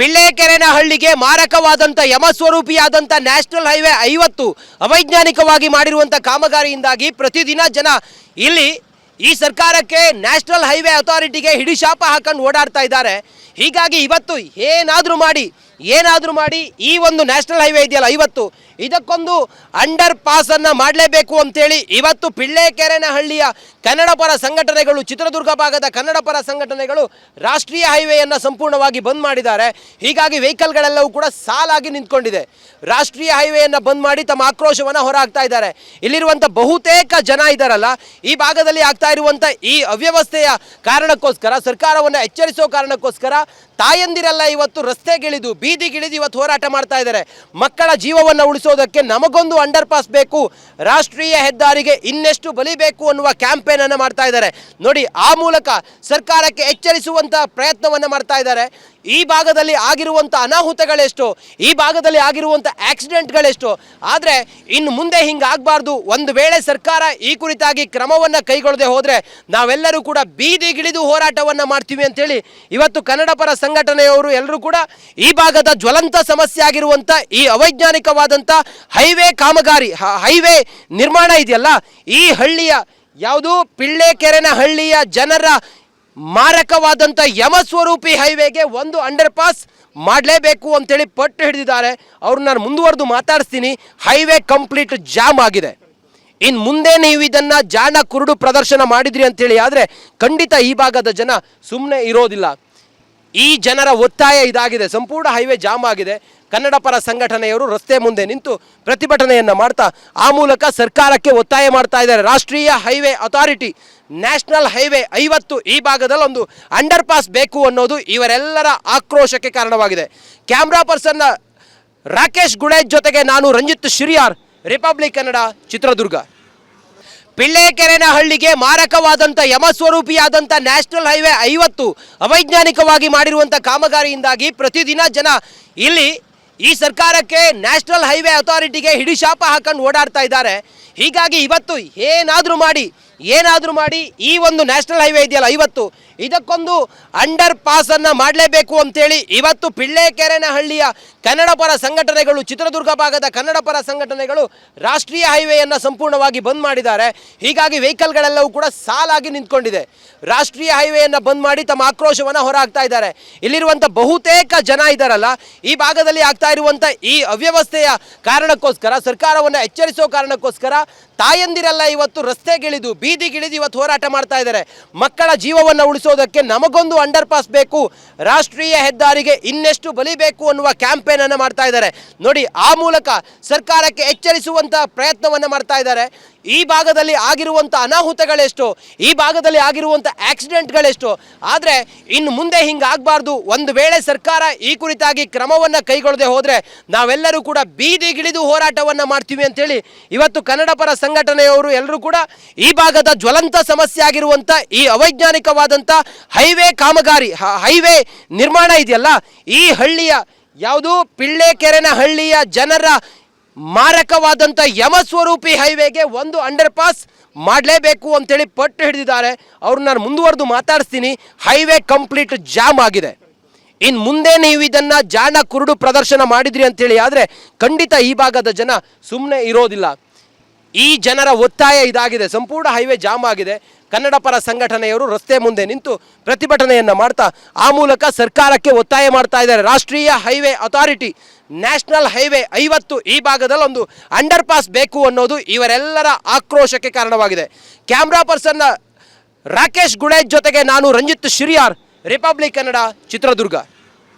ಪಿಳ್ಳೆಕೆರೆನಹಳ್ಳಿಗೆ ಮಾರಕವಾದಂಥ ಯಮಸ್ವರೂಪಿಯಾದಂಥ national highway 50 ಅವೈಜ್ಞಾನಿಕವಾಗಿ ಮಾಡಿರುವಂಥ ಕಾಮಗಾರಿಯಿಂದಾಗಿ ಪ್ರತಿದಿನ ಜನ ಇಲ್ಲಿ ಈ ಸರ್ಕಾರಕ್ಕೆ ನ್ಯಾಷನಲ್ ಹೈವೇ ಅಥಾರಿಟಿಗೆ ಹಿಡಿಶಾಪ ಹಾಕೊಂಡು ಓಡಾಡ್ತಾ ಇದ್ದಾರೆ. ಹೀಗಾಗಿ ಇವತ್ತು ಏನಾದರೂ ಮಾಡಿ ಈ ಒಂದು ನ್ಯಾಷನಲ್ ಹೈವೇ ಇದೆಯಲ್ಲ 50 ಇದಕ್ಕೊಂದು ಅಂಡರ್ ಪಾಸನ್ನು ಮಾಡಲೇಬೇಕು ಅಂತೇಳಿ ಇವತ್ತು ಪಿಳ್ಳೆಕೆರೆನಹಳ್ಳಿಯ ಕನ್ನಡ ಪರ ಸಂಘಟನೆಗಳು, ಚಿತ್ರದುರ್ಗ ಭಾಗದ ಕನ್ನಡ ಪರ ಸಂಘಟನೆಗಳು ರಾಷ್ಟ್ರೀಯ ಹೈವೇಯನ್ನು ಸಂಪೂರ್ಣವಾಗಿ ಬಂದ್ ಮಾಡಿದ್ದಾರೆ. ಹೀಗಾಗಿ ವೆಹಿಕಲ್ಗಳೆಲ್ಲವೂ ಕೂಡ ಸಾಲಾಗಿ ನಿಂತ್ಕೊಂಡಿದೆ. ರಾಷ್ಟ್ರೀಯ ಹೈವೇಯನ್ನು ಬಂದ್ ಮಾಡಿ ತಮ್ಮ ಆಕ್ರೋಶವನ್ನು ಹೊರಹಾಕ್ತಾ ಇದ್ದಾರೆ. ಇಲ್ಲಿರುವಂಥ ಬಹುತೇಕ ಜನ ಇದ್ದಾರಲ್ಲ, ಈ ಭಾಗದಲ್ಲಿ ಆಗ್ತಾ ಇರುವಂಥ ಈ ಅವ್ಯವಸ್ಥೆಯ ಕಾರಣಕ್ಕೋಸ್ಕರ, ಸರ್ಕಾರವನ್ನು ಎಚ್ಚರಿಸೋ ಕಾರಣಕ್ಕೋಸ್ಕರ ತಾಯಂದಿರೆಲ್ಲ ಇವತ್ತು ರಸ್ತೆಗಿಳಿದು, ಬೀದಿಗಿಳಿದು ಇವತ್ತು ಹೋರಾಟ ಮಾಡ್ತಾ ಇದ್ದಾರೆ. ಮಕ್ಕಳ ಜೀವವನ್ನು ಉಳಿಸೋದಕ್ಕೆ ನಮಗೊಂದು ಅಂಡರ್ ಪಾಸ್ ಬೇಕು, ರಾಷ್ಟ್ರೀಯ ಹೆದ್ದಾರಿಗೆ ಇನ್ನೆಷ್ಟು ಬಲಿಬೇಕು ಅನ್ನುವ ಕ್ಯಾಂಪೇನ್ ಅನ್ನು ಮಾಡ್ತಾ ಇದ್ದಾರೆ. ನೋಡಿ, ಆ ಮೂಲಕ ಸರ್ಕಾರಕ್ಕೆ ಎಚ್ಚರಿಸುವಂತ ಪ್ರಯತ್ನವನ್ನು ಮಾಡ್ತಾ ಇದ್ದಾರೆ. ಈ ಭಾಗದಲ್ಲಿ ಆಗಿರುವಂಥ ಅನಾಹುತಗಳೆಷ್ಟು, ಈ ಭಾಗದಲ್ಲಿ ಆಗಿರುವಂಥ ಆಕ್ಸಿಡೆಂಟ್ಗಳೆಷ್ಟು. ಆದರೆ ಇನ್ನು ಮುಂದೆ ಹಿಂಗಾಗಬಾರ್ದು. ಒಂದು ವೇಳೆ ಸರ್ಕಾರ ಈ ಕುರಿತಾಗಿ ಕ್ರಮವನ್ನು ಕೈಗೊಳ್ಳದೆ ಹೋದರೆ ನಾವೆಲ್ಲರೂ ಕೂಡ ಬೀದಿಗಿಳಿದು ಹೋರಾಟವನ್ನು ಮಾಡ್ತೀವಿ ಅಂತೇಳಿ ಇವತ್ತು ಕನ್ನಡ ಪರ ಸಂಘಟನೆಯವರು ಎಲ್ಲರೂ ಕೂಡ ಈ ಭಾಗದ ಜ್ವಲಂತ ಸಮಸ್ಯೆ ಆಗಿರುವಂಥ ಈ ಅವೈಜ್ಞಾನಿಕವಾದಂಥ ಹೈವೇ ಕಾಮಗಾರಿ, ಹೈವೇ ನಿರ್ಮಾಣ ಇದೆಯಲ್ಲ, ಈ ಹಳ್ಳಿಯ ಯಾವುದು ಪಿಳ್ಳೆಕೆರೆನಹಳ್ಳಿಯ ಜನರ ಮಾರಕವಾದಂಥ ಯಮಸ್ವರೂಪಿ ಹೈವೇಗೆ ಒಂದು ಅಂಡರ್ ಪಾಸ್ ಮಾಡಲೇಬೇಕು ಅಂತೇಳಿ ಪಟ್ಟು ಹಿಡಿದಿದ್ದಾರೆ. ಅವ್ರನ್ನ ನಾನು ಮುಂದುವರೆದು ಮಾತಾಡಿಸ್ತೀನಿ. ಹೈವೇ ಕಂಪ್ಲೀಟ್ ಜಾಮ್ ಆಗಿದೆ. ಇನ್ನು ಮುಂದೆ ನೀವು ಇದನ್ನು ಜಾಣ ಕುರುಡು ಪ್ರದರ್ಶನ ಮಾಡಿದ್ರಿ ಅಂತೇಳಿ ಆದರೆ ಖಂಡಿತ ಈ ಭಾಗದ ಜನ ಸುಮ್ಮನೆ ಇರೋದಿಲ್ಲ. ಈ ಜನರ ಒತ್ತಾಯ ಇದಾಗಿದೆ. ಸಂಪೂರ್ಣ ಹೈವೇ ಜಾಮ್ ಆಗಿದೆ. ಕನ್ನಡ ಪರ ಸಂಘಟನೆಯವರು ರಸ್ತೆ ಮುಂದೆ ನಿಂತು ಪ್ರತಿಭಟನೆಯನ್ನು ಮಾಡ್ತಾ ಆ ಮೂಲಕ ಸರ್ಕಾರಕ್ಕೆ ಒತ್ತಾಯ ಮಾಡ್ತಾ ಇದ್ದಾರೆ. ರಾಷ್ಟ್ರೀಯ ಹೈವೇ ಅಥಾರಿಟಿ ನ್ಯಾಷನಲ್ ಹೈವೇ 50 ಈ ಭಾಗದಲ್ಲಿ ಒಂದು ಅಂಡರ್ ಪಾಸ್ ಬೇಕು ಅನ್ನೋದು ಇವರೆಲ್ಲರ ಆಕ್ರೋಶಕ್ಕೆ ಕಾರಣವಾಗಿದೆ. ಕ್ಯಾಮ್ರಾ ಪರ್ಸನ್ ರಾಕೇಶ್ ಗುಳೇಜ್ ಜೊತೆಗೆ ನಾನು ರಂಜಿತ್ ಶಿರಿಯಾರ್, ರಿಪಬ್ಲಿಕ್ ಕನ್ನಡ, ಚಿತ್ರದುರ್ಗ. ಪಿಳ್ಳೆಕೆರೆನಹಳ್ಳಿಗೆ ಮಾರಕವಾದಂಥ ಯಮಸ್ವರೂಪಿಯಾದಂಥ ನ್ಯಾಷನಲ್ ಹೈವೇ 50 ಅವೈಜ್ಞಾನಿಕವಾಗಿ ಮಾಡಿರುವಂಥ ಕಾಮಗಾರಿಯಿಂದಾಗಿ ಪ್ರತಿದಿನ ಜನ ಇಲ್ಲಿ ಈ ಸರ್ಕಾರಕ್ಕೆ ನ್ಯಾಷನಲ್ ಹೈವೇ ಅಥಾರಿಟಿಗೆ ಹಿಡಿಶಾಪ ಹಾಕೊಂಡು ಓಡಾಡ್ತಾ ಇದ್ದಾರೆ. ಹೀಗಾಗಿ ಇವತ್ತು ಏನಾದರೂ ಮಾಡಿ ಈ ಒಂದು ನ್ಯಾಷನಲ್ ಹೈವೇ ಇದೆಯಲ್ಲ 50 ಇದಕ್ಕೊಂದು ಅಂಡರ್ ಪಾಸನ್ನು ಮಾಡಲೇಬೇಕು ಅಂತೇಳಿ ಇವತ್ತು ಪಿಳ್ಳೆಕೆರೆನಹಳ್ಳಿಯ ಕನ್ನಡ ಪರ ಸಂಘಟನೆಗಳು, ಚಿತ್ರದುರ್ಗ ಭಾಗದ ಕನ್ನಡ ಪರ ಸಂಘಟನೆಗಳು ರಾಷ್ಟ್ರೀಯ ಹೈವೇಯನ್ನು ಸಂಪೂರ್ಣವಾಗಿ ಬಂದ್ ಮಾಡಿದ್ದಾರೆ. ಹೀಗಾಗಿ ವೆಹಿಕಲ್ಗಳೆಲ್ಲವೂ ಕೂಡ ಸಾಲಾಗಿ ನಿಂತ್ಕೊಂಡಿದೆ. ರಾಷ್ಟ್ರೀಯ ಹೈವೇಯನ್ನು ಬಂದ್ ಮಾಡಿ ತಮ್ಮ ಆಕ್ರೋಶವನ್ನು ಹೊರಹಾಕ್ತಾ ಇದ್ದಾರೆ. ಇಲ್ಲಿರುವಂಥ ಬಹುತೇಕ ಜನ ಇದ್ದಾರಲ್ಲ, ಈ ಭಾಗದಲ್ಲಿ ಆಗ್ತಾ ಇರುವಂಥ ಈ ಅವ್ಯವಸ್ಥೆಯ ಕಾರಣಕ್ಕೋಸ್ಕರ, ಸರ್ಕಾರವನ್ನು ಎಚ್ಚರಿಸೋ ಕಾರಣಕ್ಕೋಸ್ಕರ ತಾಯಂದಿರೆಲ್ಲ ಇವತ್ತು ರಸ್ತೆಗಿಳಿದು, ಬೀದಿಗಿಳಿದು ಇವತ್ತು ಹೋರಾಟ ಮಾಡ್ತಾ ಇದ್ದಾರೆ. ಮಕ್ಕಳ ಜೀವವನ್ನು ಉಳಿಸೋದಕ್ಕೆ ನಮಗೊಂದು ಅಂಡರ್ ಪಾಸ್ ಬೇಕು, ರಾಷ್ಟ್ರೀಯ ಹೆದ್ದಾರಿಗೆ ಇನ್ನೆಷ್ಟು ಬಲಿಬೇಕು ಅನ್ನುವ ಕ್ಯಾಂಪೇನ್ ಅನ್ನು ಮಾಡ್ತಾ ಇದ್ದಾರೆ. ನೋಡಿ, ಆ ಮೂಲಕ ಸರ್ಕಾರಕ್ಕೆ ಎಚ್ಚರಿಸುವಂತ ಪ್ರಯತ್ನವನ್ನು ಮಾಡ್ತಾ ಇದ್ದಾರೆ. ಈ ಭಾಗದಲ್ಲಿ ಆಗಿರುವಂಥ ಅನಾಹುತಗಳೆಷ್ಟು, ಈ ಭಾಗದಲ್ಲಿ ಆಗಿರುವಂಥ ಆಕ್ಸಿಡೆಂಟ್ಗಳೆಷ್ಟು. ಆದರೆ ಇನ್ನು ಮುಂದೆ ಹಿಂಗಾಗಬಾರ್ದು. ಒಂದು ವೇಳೆ ಸರ್ಕಾರ ಈ ಕುರಿತಾಗಿ ಕ್ರಮವನ್ನು ಕೈಗೊಳ್ಳದೆ ಹೋದರೆ ನಾವೆಲ್ಲರೂ ಕೂಡ ಬೀದಿಗಿಳಿದು ಹೋರಾಟವನ್ನು ಮಾಡ್ತೀವಿ ಅಂತೇಳಿ ಇವತ್ತು ಕನ್ನಡ ಪರ ಸಂಘಟನೆಯವರು ಎಲ್ಲರೂ ಕೂಡ ಈ ಭಾಗದ ಜ್ವಲಂತ ಸಮಸ್ಯೆ ಆಗಿರುವಂಥ ಈ ಅವೈಜ್ಞಾನಿಕವಾದಂಥ ಹೈವೇ ಕಾಮಗಾರಿ, ಹೈವೇ ನಿರ್ಮಾಣ ಇದೆಯಲ್ಲ, ಈ ಹಳ್ಳಿಯ ಯಾವುದು ಪಿಳ್ಳೆಕೆರೆನಹಳ್ಳಿಯ ಜನರ ಮಾರಕವಾದಂಥ ಯಮಸ್ವರೂಪಿ ಹೈವೇಗೆ ಒಂದು ಅಂಡರ್ ಪಾಸ್ ಮಾಡಲೇಬೇಕು ಅಂತೇಳಿ ಪಟ್ಟು ಹಿಡಿದಿದ್ದಾರೆ. ಅವ್ರನ್ನ ನಾನು ಮುಂದುವರೆದು ಮಾತಾಡಿಸ್ತೀನಿ. ಹೈವೇ ಕಂಪ್ಲೀಟ್ ಜಾಮ್ ಆಗಿದೆ. ಇನ್ನು ಮುಂದೆ ನೀವು ಇದನ್ನು ಜಾಣ ಕುರುಡು ಪ್ರದರ್ಶನ ಮಾಡಿದ್ರಿ ಅಂತೇಳಿ ಆದರೆ ಖಂಡಿತ ಈ ಭಾಗದ ಜನ ಸುಮ್ಮನೆ ಇರೋದಿಲ್ಲ. ಈ ಜನರ ಒತ್ತಾಯ ಇದಾಗಿದೆ. ಸಂಪೂರ್ಣ ಹೈವೇ ಜಾಮ್ ಆಗಿದೆ. ಕನ್ನಡ ಪರ ಸಂಘಟನೆಯವರು ರಸ್ತೆ ಮುಂದೆ ನಿಂತು ಪ್ರತಿಭಟನೆಯನ್ನು ಮಾಡ್ತಾ ಆ ಮೂಲಕ ಸರ್ಕಾರಕ್ಕೆ ಒತ್ತಾಯ ಮಾಡ್ತಾ ಇದ್ದಾರೆ. ರಾಷ್ಟ್ರೀಯ ಹೈವೇ ಅಥಾರಿಟಿ ನ್ಯಾಷನಲ್ ಹೈವೇ 50 ಈ ಭಾಗದಲ್ಲಿ ಒಂದು ಅಂಡರ್ ಪಾಸ್ ಬೇಕು ಅನ್ನೋದು ಇವರೆಲ್ಲರ ಆಕ್ರೋಶಕ್ಕೆ ಕಾರಣವಾಗಿದೆ. ಕ್ಯಾಮ್ರಾ ಪರ್ಸನ್ ರಾಕೇಶ್ ಗುಳೇಜ್ ಜೊತೆಗೆ ನಾನು ರಂಜಿತ್ ಶಿರಿಯಾರ್, ರಿಪಬ್ಲಿಕ್ ಕನ್ನಡ, ಚಿತ್ರದುರ್ಗ.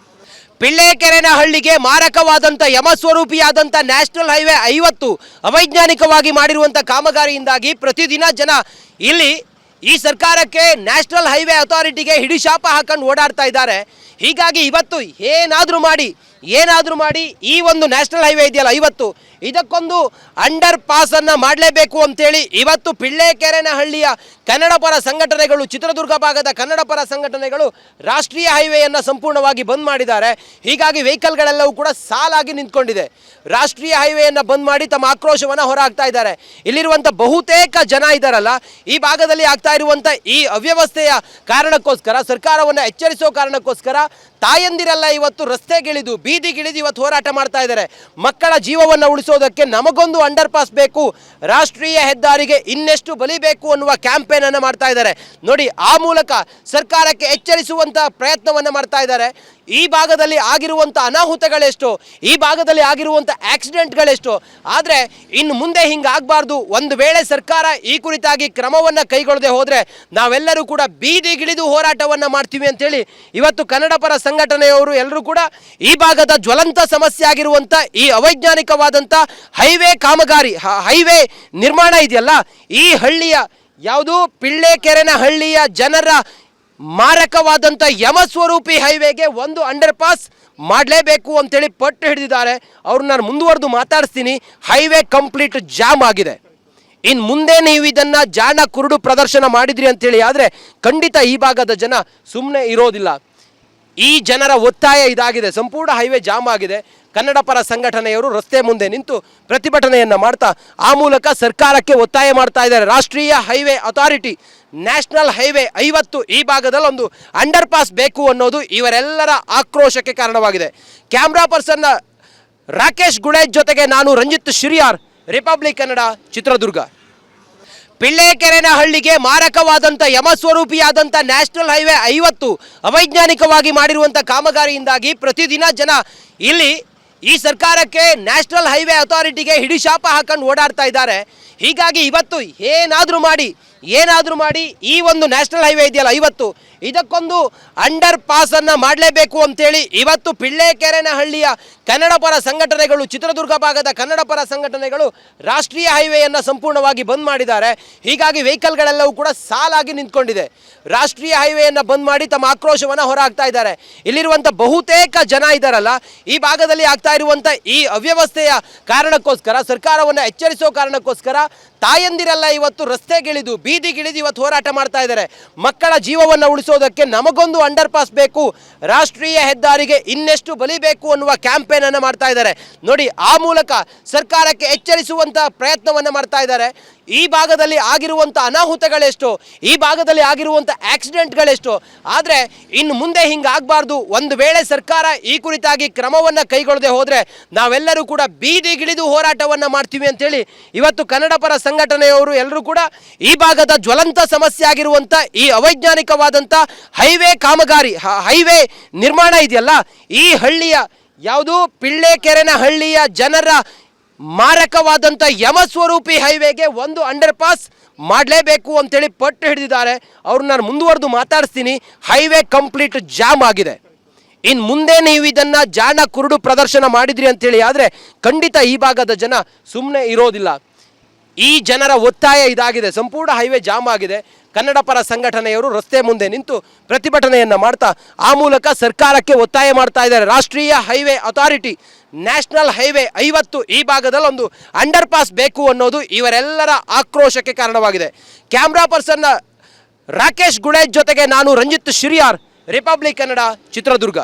ಪಿಳ್ಳೆಕೆರೆನಹಳ್ಳಿಗೆ ಮಾರಕವಾದಂಥ ಯಮಸ್ವರೂಪಿಯಾದಂಥ ನ್ಯಾಷನಲ್ ಹೈವೇ 50 ಅವೈಜ್ಞಾನಿಕವಾಗಿ ಮಾಡಿರುವಂಥ ಕಾಮಗಾರಿಯಿಂದಾಗಿ ಪ್ರತಿದಿನ ಜನ ಇಲ್ಲಿ ಈ ಸರ್ಕಾರಕ್ಕೆ ನ್ಯಾಷನಲ್ ಹೈವೇ ಅಥಾರಿಟಿಗೆ ಹಿಡಿಶಾಪ ಹಾಕೊಂಡು ಓಡಾಡ್ತಾ ಇದ್ದಾರೆ. ಹೀಗಾಗಿ ಇವತ್ತು ಏನಾದರೂ ಮಾಡಿ ಈ ಒಂದು ನ್ಯಾಷನಲ್ ಹೈವೇ ಇದೆಯಲ್ಲ 50 ಇದಕ್ಕೊಂದು ಅಂಡರ್ ಪಾಸನ್ನು ಮಾಡಲೇಬೇಕು ಅಂತೇಳಿ ಇವತ್ತು ಪಿಳ್ಳೆಕೆರೆನಹಳ್ಳಿಯ ಕನ್ನಡ ಪರ ಸಂಘಟನೆಗಳು, ಚಿತ್ರದುರ್ಗ ಭಾಗದ ಕನ್ನಡ ಪರ ಸಂಘಟನೆಗಳು ರಾಷ್ಟ್ರೀಯ ಹೈವೇಯನ್ನು ಸಂಪೂರ್ಣವಾಗಿ ಬಂದ್ ಮಾಡಿದ್ದಾರೆ. ಹೀಗಾಗಿ ವೆಹಿಕಲ್ಗಳೆಲ್ಲವೂ ಕೂಡ ಸಾಲಾಗಿ ನಿಂತ್ಕೊಂಡಿದೆ. ರಾಷ್ಟ್ರೀಯ ಹೈವೇಯನ್ನು ಬಂದ್ ಮಾಡಿ ತಮ್ಮ ಆಕ್ರೋಶವನ್ನು ಹೊರಹಾಕ್ತಾ ಇದ್ದಾರೆ. ಇಲ್ಲಿರುವಂಥ ಬಹುತೇಕ ಜನ ಇದ್ದಾರಲ್ಲ, ಈ ಭಾಗದಲ್ಲಿ ಆಗ್ತಾ ಇರುವಂಥ ಈ ಅವ್ಯವಸ್ಥೆಯ ಕಾರಣಕ್ಕೋಸ್ಕರ, ಸರ್ಕಾರವನ್ನು ಎಚ್ಚರಿಸೋ ಕಾರಣಕ್ಕೋಸ್ಕರ ತಾಯಂದಿರೆಲ್ಲ ಇವತ್ತು ರಸ್ತೆಗಿಳಿದು ಬೀದಿಗಿಳಿದು ಇವತ್ತು ಹೋರಾಟ ಮಾಡ್ತಾ ಇದ್ದಾರೆ. ಮಕ್ಕಳ ಜೀವವನ್ನು ಉಳಿಸೋದಕ್ಕೆ ನಮಗೊಂದು ಅಂಡರ್ ಪಾಸ್ ಬೇಕು, ರಾಷ್ಟ್ರೀಯ ಹೆದ್ದಾರಿಗೆ ಇನ್ನೆಷ್ಟು ಬಲಿ ಬೇಕು ಅನ್ನುವ ಕ್ಯಾಂಪೇನ್ ಅನ್ನು ಮಾಡ್ತಾ ಇದ್ದಾರೆ. ನೋಡಿ, ಆ ಮೂಲಕ ಸರ್ಕಾರಕ್ಕೆ ಎಚ್ಚರಿಸುವಂತ ಪ್ರಯತ್ನವನ್ನು ಮಾಡ್ತಾ ಇದ್ದಾರೆ. ಈ ಭಾಗದಲ್ಲಿ ಆಗಿರುವಂಥ ಅನಾಹುತಗಳೆಷ್ಟು, ಈ ಭಾಗದಲ್ಲಿ ಆಗಿರುವಂಥ ಆಕ್ಸಿಡೆಂಟ್ಗಳೆಷ್ಟು. ಆದರೆ ಇನ್ನು ಮುಂದೆ ಹಿಂಗಾಗಬಾರ್ದು. ಒಂದು ವೇಳೆ ಸರ್ಕಾರ ಈ ಕುರಿತಾಗಿ ಕ್ರಮವನ್ನು ಕೈಗೊಳ್ಳದೆ ಹೋದರೆ ನಾವೆಲ್ಲರೂ ಕೂಡ ಬೀದಿಗಿಳಿದು ಹೋರಾಟವನ್ನು ಮಾಡ್ತೀವಿ ಅಂತೇಳಿ ಇವತ್ತು ಕನ್ನಡ ಪರ ಸಂಘಟನೆಯವರು ಎಲ್ಲರೂ ಕೂಡ ಈ ಭಾಗದ ಜ್ವಲಂತ ಸಮಸ್ಯೆ ಆಗಿರುವಂಥ ಈ ಅವೈಜ್ಞಾನಿಕವಾದಂಥ ಹೈವೇ ಕಾಮಗಾರಿ, ಹೈವೇ ನಿರ್ಮಾಣ ಇದೆಯಲ್ಲ, ಈ ಹಳ್ಳಿಯ ಯಾವುದು ಪಿಳ್ಳೆಕೆರೆನ ಹಳ್ಳಿಯ ಜನರ ಮಾರಕವಾದಂಥ ಯಮಸ್ವರೂಪಿ ಹೈವೇಗೆ ಒಂದು ಅಂಡರ್ ಪಾಸ್ ಮಾಡಲೇಬೇಕು ಅಂತೇಳಿ ಪಟ್ಟು ಹಿಡಿದಿದ್ದಾರೆ. ಅವ್ರನ್ನ ನಾನು ಮುಂದುವರೆದು ಮಾತಾಡಿಸ್ತೀನಿ. ಹೈವೇ ಕಂಪ್ಲೀಟ್ ಜಾಮ್ ಆಗಿದೆ. ಇನ್ನು ಮುಂದೆ ನೀವು ಇದನ್ನು ಜಾಣ ಕುರುಡು ಪ್ರದರ್ಶನ ಮಾಡಿದ್ರಿ ಅಂತೇಳಿ ಆದರೆ ಖಂಡಿತ ಈ ಭಾಗದ ಜನ ಸುಮ್ಮನೆ ಇರೋದಿಲ್ಲ. ಈ ಜನರ ಒತ್ತಾಯ ಇದಾಗಿದೆ. ಸಂಪೂರ್ಣ ಹೈವೇ ಜಾಮ್ ಆಗಿದೆ. ಕನ್ನಡ ಪರ ಸಂಘಟನೆಯವರು ರಸ್ತೆ ಮುಂದೆ ನಿಂತು ಪ್ರತಿಭಟನೆಯನ್ನು ಮಾಡ್ತಾ ಆ ಮೂಲಕ ಸರ್ಕಾರಕ್ಕೆ ಒತ್ತಾಯ ಮಾಡ್ತಾ ಇದ್ದಾರೆ. ರಾಷ್ಟ್ರೀಯ ಹೈವೇ ಅಥಾರಿಟಿ, ನ್ಯಾಷನಲ್ ಹೈವೇ 50 ಈ ಭಾಗದಲ್ಲಿ ಒಂದು ಅಂಡರ್ ಪಾಸ್ ಬೇಕು ಅನ್ನೋದು ಇವರೆಲ್ಲರ ಆಕ್ರೋಶಕ್ಕೆ ಕಾರಣವಾಗಿದೆ. ಕ್ಯಾಮ್ರಾ ಪರ್ಸನ್ ರಾಕೇಶ್ ಗುಡೇಜ್ ಜೊತೆಗೆ ನಾನು ರಂಜಿತ್ ಶಿರಿಯಾರ್, ರಿಪಬ್ಲಿಕ್ ಕನ್ನಡ, ಚಿತ್ರದುರ್ಗ. ಪಿಳ್ಳೆಕೆರೆನ ಹಳ್ಳಿಗೆ ಮಾರಕವಾದಂಥ ಯಮಸ್ವರೂಪಿಯಾದಂಥ ನ್ಯಾಷನಲ್ ಹೈವೇ 50 ಅವೈಜ್ಞಾನಿಕವಾಗಿ ಮಾಡಿರುವಂಥ ಕಾಮಗಾರಿಯಿಂದಾಗಿ ಪ್ರತಿದಿನ ಜನ ಇಲ್ಲಿ ಈ ಸರ್ಕಾರಕ್ಕೆ ನ್ಯಾಷನಲ್ ಹೈವೇ ಅಥಾರಿಟಿಗೆ ಹಿಡಿಶಾಪ ಹಾಕೊಂಡು ಓಡಾಡ್ತಾ ಇದ್ದಾರೆ. ಹೀಗಾಗಿ ಇವತ್ತು ಏನಾದರೂ ಮಾಡಿ ಈ ಒಂದು ನ್ಯಾಷನಲ್ ಹೈವೇ ಇದೆಯಲ್ಲ 50, ಇದಕ್ಕೊಂದು ಅಂಡರ್ ಪಾಸನ್ನು ಮಾಡಲೇಬೇಕು ಅಂತೇಳಿ ಇವತ್ತು ಪಿಳ್ಳೆಕೆರೆನ ಹಳ್ಳಿಯ ಕನ್ನಡ ಪರ ಸಂಘಟನೆಗಳು, ಚಿತ್ರದುರ್ಗ ಭಾಗದ ಕನ್ನಡ ಪರ ಸಂಘಟನೆಗಳು ರಾಷ್ಟ್ರೀಯ ಹೈವೇಯನ್ನು ಸಂಪೂರ್ಣವಾಗಿ ಬಂದ್ ಮಾಡಿದ್ದಾರೆ. ಹೀಗಾಗಿ ವೆಹಿಕಲ್ಗಳೆಲ್ಲವೂ ಕೂಡ ಸಾಲಾಗಿ ನಿಂತ್ಕೊಂಡಿದೆ. ರಾಷ್ಟ್ರೀಯ ಹೈವೇಯನ್ನು ಬಂದ್ ಮಾಡಿ ತಮ್ಮ ಆಕ್ರೋಶವನ್ನು ಹೊರಹಾಕ್ತಾ ಇದ್ದಾರೆ. ಇಲ್ಲಿರುವಂಥ ಬಹುತೇಕ ಜನ ಇದ್ದಾರಲ್ಲ, ಈ ಭಾಗದಲ್ಲಿ ಆಗ್ತಾ ಇರುವಂಥ ಈ ಅವ್ಯವಸ್ಥೆಯ ಕಾರಣಕ್ಕೋಸ್ಕರ, ಸರ್ಕಾರವನ್ನು ಎಚ್ಚರಿಸೋ ಕಾರಣಕ್ಕೋಸ್ಕರ ತಾಯಂದಿರೆಲ್ಲ ಇವತ್ತು ರಸ್ತೆಗಿಳಿದು ಬೀದಿಗಿಳಿದು ಇವತ್ತು ಹೋರಾಟ ಮಾಡ್ತಾ ಇದ್ದಾರೆ. ಮಕ್ಕಳ ಜೀವವನ್ನು ಉಳಿಸೋದಕ್ಕೆ ನಮಗೊಂದು ಅಂಡರ್ ಪಾಸ್ ಬೇಕು, ರಾಷ್ಟ್ರೀಯ ಹೆದ್ದಾರಿಗೆ ಇನ್ನೆಷ್ಟು ಬಲಿ ಬೇಕು ಅನ್ನುವ ಕ್ಯಾಂಪೇನ್ ಅನ್ನು ಮಾಡ್ತಾ ಇದ್ದಾರೆ. ನೋಡಿ, ಆ ಮೂಲಕ ಸರ್ಕಾರಕ್ಕೆ ಎಚ್ಚರಿಸುವಂತ ಪ್ರಯತ್ನವನ್ನು ಮಾಡ್ತಾ ಇದ್ದಾರೆ. ಈ ಭಾಗದಲ್ಲಿ ಆಗಿರುವಂಥ ಅನಾಹುತಗಳೆಷ್ಟು, ಈ ಭಾಗದಲ್ಲಿ ಆಗಿರುವಂಥ ಆಕ್ಸಿಡೆಂಟ್ಗಳೆಷ್ಟು. ಆದರೆ ಇನ್ನು ಮುಂದೆ ಹಿಂಗಾಗಬಾರ್ದು. ಒಂದು ವೇಳೆ ಸರ್ಕಾರ ಈ ಕುರಿತಾಗಿ ಕ್ರಮವನ್ನು ಕೈಗೊಳ್ಳದೆ ಹೋದರೆ ನಾವೆಲ್ಲರೂ ಕೂಡ ಬೀದಿಗಿಳಿದು ಹೋರಾಟವನ್ನು ಮಾಡ್ತೀವಿ ಅಂತೇಳಿ ಇವತ್ತು ಕನ್ನಡ ಪರ ಸಂಘಟನೆಯವರು ಎಲ್ಲರೂ ಕೂಡ ಈ ಭಾಗದ ಜ್ವಲಂತ ಸಮಸ್ಯೆ ಆಗಿರುವಂಥ ಈ ಅವೈಜ್ಞಾನಿಕವಾದಂಥ ಹೈವೇ ಕಾಮಗಾರಿ, ಹೈವೇ ನಿರ್ಮಾಣ ಇದೆಯಲ್ಲ, ಈ ಹಳ್ಳಿಯ ಯಾವುದು ಪಿಳ್ಳೆಕೆರೆನ ಹಳ್ಳಿಯ ಜನರ ಮಾರಕವಾದಂಥ ಯಮಸ್ವರೂಪಿ ಹೈವೇಗೆ ಒಂದು ಅಂಡರ್ ಪಾಸ್ ಮಾಡಲೇಬೇಕು ಅಂತೇಳಿ ಪಟ್ಟು ಹಿಡಿದಿದ್ದಾರೆ. ಅವ್ರನ್ನ ನಾನು ಮುಂದುವರೆದು ಮಾತಾಡಿಸ್ತೀನಿ. ಹೈವೇ ಕಂಪ್ಲೀಟ್ ಜಾಮ್ ಆಗಿದೆ. ಇನ್ನು ಮುಂದೆ ನೀವು ಇದನ್ನು ಜಾಣ ಕುರುಡು ಪ್ರದರ್ಶನ ಮಾಡಿದ್ರಿ ಅಂತೇಳಿ ಆದರೆ ಖಂಡಿತ ಈ ಭಾಗದ ಜನ ಸುಮ್ಮನೆ ಇರೋದಿಲ್ಲ. ಈ ಜನರ ಒತ್ತಾಯ ಇದಾಗಿದೆ. ಸಂಪೂರ್ಣ ಹೈವೇ ಜಾಮ್ ಆಗಿದೆ. ಕನ್ನಡ ಪರ ಸಂಘಟನೆಯವರು ರಸ್ತೆ ಮುಂದೆ ನಿಂತು ಪ್ರತಿಭಟನೆಯನ್ನು ಮಾಡ್ತಾ ಆ ಮೂಲಕ ಸರ್ಕಾರಕ್ಕೆ ಒತ್ತಾಯ ಮಾಡ್ತಾ ಇದ್ದಾರೆ. ರಾಷ್ಟ್ರೀಯ ಹೈವೇ ಅಥಾರಿಟಿ, ನ್ಯಾಷನಲ್ ಹೈವೇ 50 ಈ ಭಾಗದಲ್ಲಿ ಒಂದು ಅಂಡರ್ ಪಾಸ್ ಬೇಕು ಅನ್ನೋದು ಇವರೆಲ್ಲರ ಆಕ್ರೋಶಕ್ಕೆ ಕಾರಣವಾಗಿದೆ. ಕ್ಯಾಮ್ರಾ ಪರ್ಸನ್ ರಾಕೇಶ್ ಗುಡೇಜ್ ಜೊತೆಗೆ ನಾನು ರಂಜಿತ್ ಶಿರಿಯಾರ್, ರಿಪಬ್ಲಿಕ್ ಕನ್ನಡ, ಚಿತ್ರದುರ್ಗ.